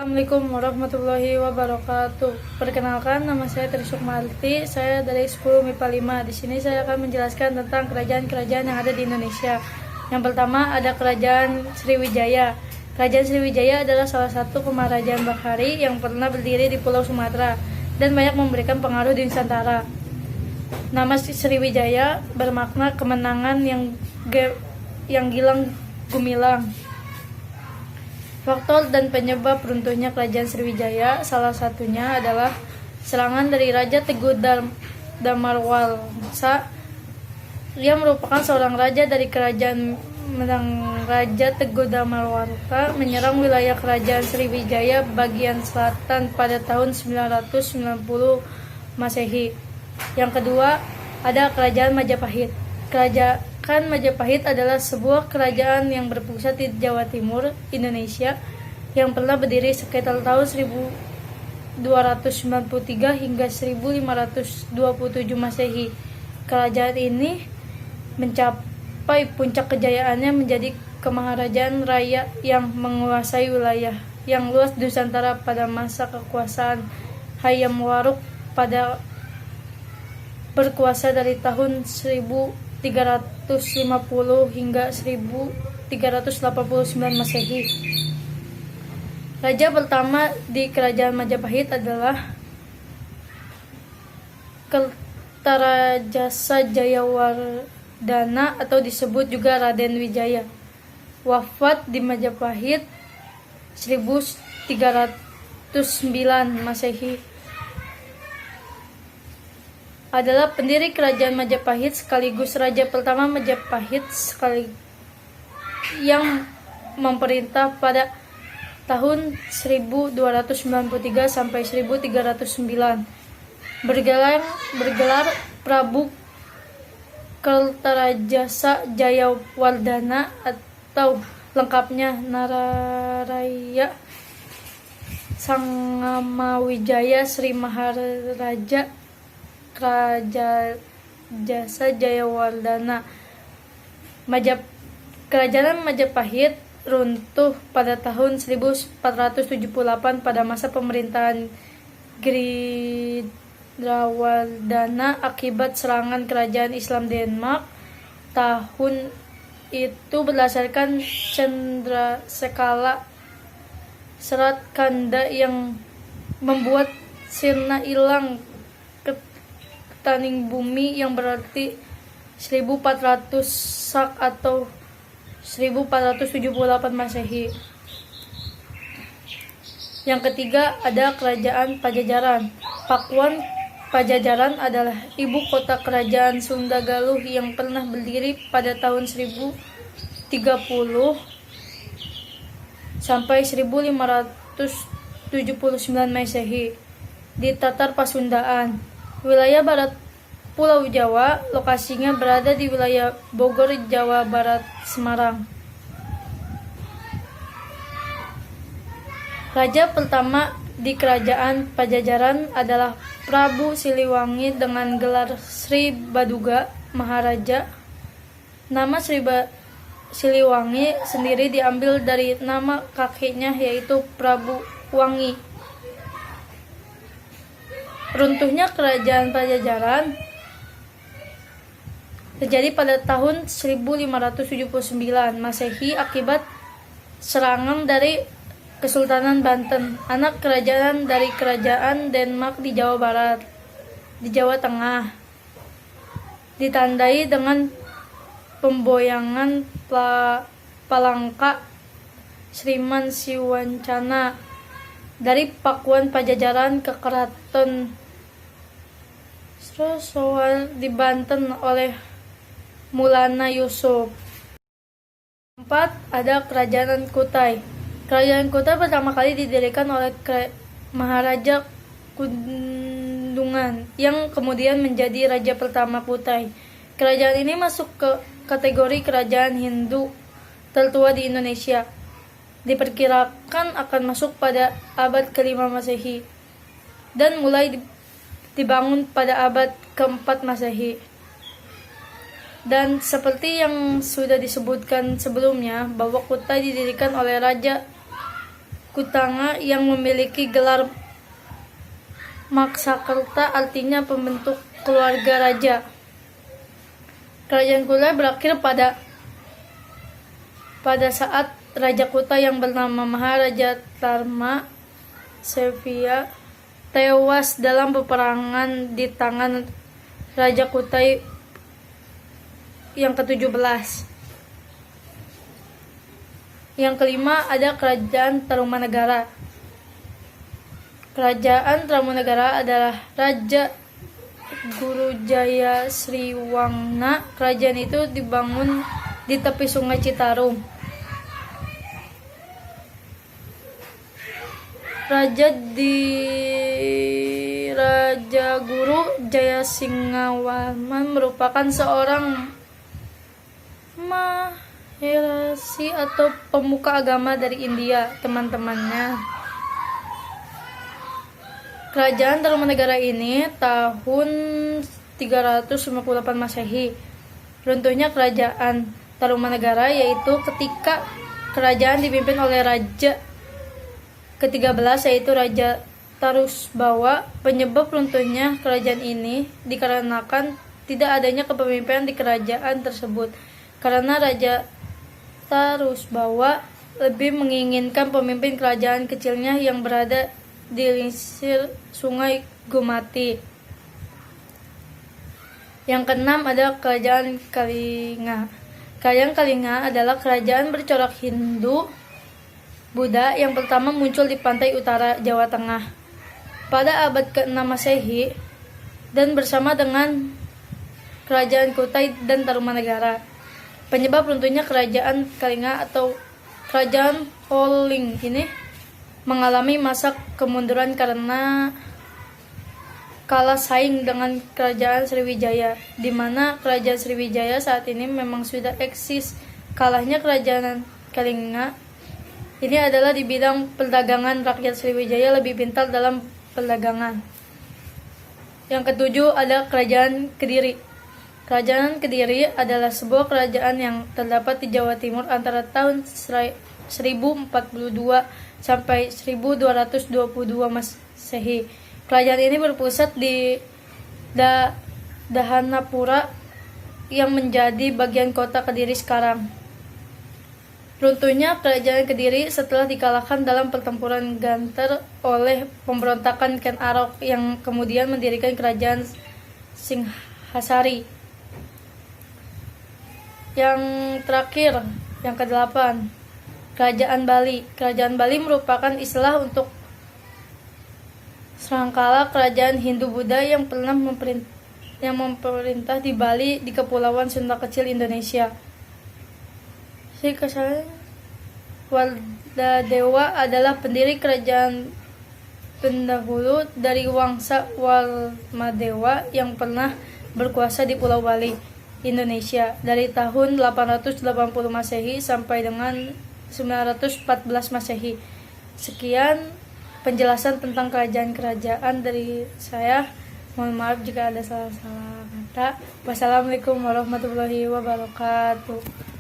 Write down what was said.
Assalamualaikum warahmatullahi wabarakatuh. Perkenalkan, nama saya Trisuk Marti. Saya dari 10 MIPA 5. Di sini saya akan menjelaskan tentang kerajaan-kerajaan yang ada di Indonesia. Yang pertama ada Kerajaan Sriwijaya. Kerajaan Sriwijaya adalah salah satu kemarajaan Bakhari yang pernah berdiri di Pulau Sumatera dan banyak memberikan pengaruh di Nusantara. Nama Sriwijaya bermakna kemenangan yang gilang gumilang. Faktor dan penyebab runtuhnya Kerajaan Sriwijaya salah satunya adalah serangan dari Raja Teguh Damarwangsa yang merupakan seorang raja dari Kerajaan Minang. Raja Teguh Damarwangsa menyerang wilayah Kerajaan Sriwijaya bagian selatan pada tahun 990 Masehi. Yang kedua ada Kerajaan Majapahit. Kerajaan Majapahit adalah sebuah kerajaan yang berpusat di Jawa Timur, Indonesia, yang pernah berdiri sekitar tahun 1293 hingga 1527 Masehi. Kerajaan ini mencapai puncak kejayaannya menjadi kemaharajaan raya yang menguasai wilayah yang luas di Nusantara pada masa kekuasaan Hayam Wuruk pada berkuasa dari tahun 1350 hingga 1389 Masehi. Raja pertama di Kerajaan Majapahit adalah Kertarajasa Jayawardhana atau disebut juga Raden Wijaya. Wafat di Majapahit 1309 Masehi. Adalah pendiri Kerajaan Majapahit sekaligus raja pertama Majapahit yang memerintah pada tahun 1293 sampai 1309. Bergelar Prabu Kertarajasa Jayawardhana atau lengkapnya Nararaya Sangamawijaya Sri Maharaja Kertajasa Jayawardhana. Kerajaan Majapahit runtuh pada tahun 1478 pada masa pemerintahan Gridrawardhana akibat serangan kerajaan Islam Denmark. Tahun itu berdasarkan Chandrasekala Serat Kanda yang membuat sirna hilang taning bumi yang berarti 1400 Sak atau 1478 Masehi. Yang ketiga ada Kerajaan Pajajaran. Pakuan Pajajaran adalah ibu kota kerajaan Sunda Galuh yang pernah berdiri pada tahun 1030 sampai 1579 Masehi di Tatar Pasundaan. Wilayah barat Pulau Jawa, lokasinya berada di wilayah Bogor, Jawa Barat, Semarang. Raja pertama di Kerajaan Pajajaran adalah Prabu Siliwangi dengan gelar Sri Baduga Maharaja. Nama Siliwangi sendiri diambil dari nama kakeknya yaitu Prabu Wangi. Runtuhnya Kerajaan Pajajaran terjadi pada tahun 1579 Masehi akibat serangan dari Kesultanan Banten, anak kerajaan dari Kerajaan Denmark di Jawa Barat, di Jawa Tengah. Ditandai dengan pemboyangan Palangka Sriman Siwancana dari Pakuan Pajajaran ke Keraton Srosowan di Banten oleh Maulana Yusuf. 4. Ada Kerajaan Kutai. Kerajaan Kutai pertama kali didirikan oleh Maharaja Kundungan yang kemudian menjadi raja pertama Kutai. Kerajaan ini masuk ke kategori kerajaan Hindu tertua di Indonesia. Diperkirakan akan masuk pada abad ke-5 Masehi dan mulai dibangun pada abad ke-4 Masehi. Dan seperti yang sudah disebutkan sebelumnya bahwa Kutai didirikan oleh Raja Kutanga yang memiliki gelar Maksakerta, artinya pembentuk keluarga raja. Kerajaan Kuta berakhir pada saat Raja Kuta yang bernama Maharaja Dharma Sevia tewas dalam peperangan di tangan Raja Kuta yang ke-17. Yang kelima ada Kerajaan Tarumanegara. Kerajaan Tarumanegara adalah Raja Gurujaya Sriwangna. Kerajaan itu dibangun di tepi Sungai Citarum. Raja Guru Jayasinghawarman merupakan seorang maharishi atau pemuka agama dari India. Teman-temannya, Kerajaan Tarumanegara ini tahun 358 Masehi. Runtuhnya Kerajaan Tarumanegara yaitu ketika kerajaan dipimpin oleh Raja ke-13 yaitu Raja Tarusbawa. Penyebab runtuhnya kerajaan ini dikarenakan tidak adanya kepemimpinan di kerajaan tersebut, karena Raja Tarusbawa lebih menginginkan pemimpin kerajaan kecilnya yang berada di lisir Sungai Gomati. Yang keenam ada Kerajaan Kalinga. Kerajaan Kalinga adalah kerajaan bercorak Hindu Buddha yang pertama muncul di pantai utara Jawa Tengah pada abad ke-6 Masehi dan bersama dengan Kerajaan Kutai dan Tarumanegara. Penyebab runtuhnya Kerajaan Kalinga atau Kerajaan Holling ini mengalami masa kemunduran karena kalah saing dengan Kerajaan Sriwijaya, di mana Kerajaan Sriwijaya saat ini memang sudah eksis. Kalahnya Kerajaan Kalinga ini adalah di bidang perdagangan. Rakyat Sriwijaya lebih pintar dalam perdagangan. Yang ketujuh ada Kerajaan Kediri. Kerajaan Kediri adalah sebuah kerajaan yang terdapat di Jawa Timur antara tahun 1042 sampai 1222 Masehi. Kerajaan ini berpusat di Dahanapura yang menjadi bagian kota Kediri sekarang. Runtuhnya Kerajaan Kediri setelah dikalahkan dalam pertempuran Ganter oleh pemberontakan Ken Arok yang kemudian mendirikan Kerajaan Singhasari. Yang terakhir, yang ke-8, Kerajaan Bali. Kerajaan Bali merupakan istilah untuk serangkala kerajaan Hindu-Buddha yang pernah memerintah di Bali di Kepulauan Sunda Kecil, Indonesia. Waladewa adalah pendiri kerajaan pendahulu dari Wangsa Walmadewa yang pernah berkuasa di Pulau Bali, Indonesia dari tahun 880 Masehi sampai dengan 914 Masehi. Sekian penjelasan tentang kerajaan-kerajaan dari saya. Mohon maaf jika ada salah-salah kata. Wassalamualaikum warahmatullahi wabarakatuh.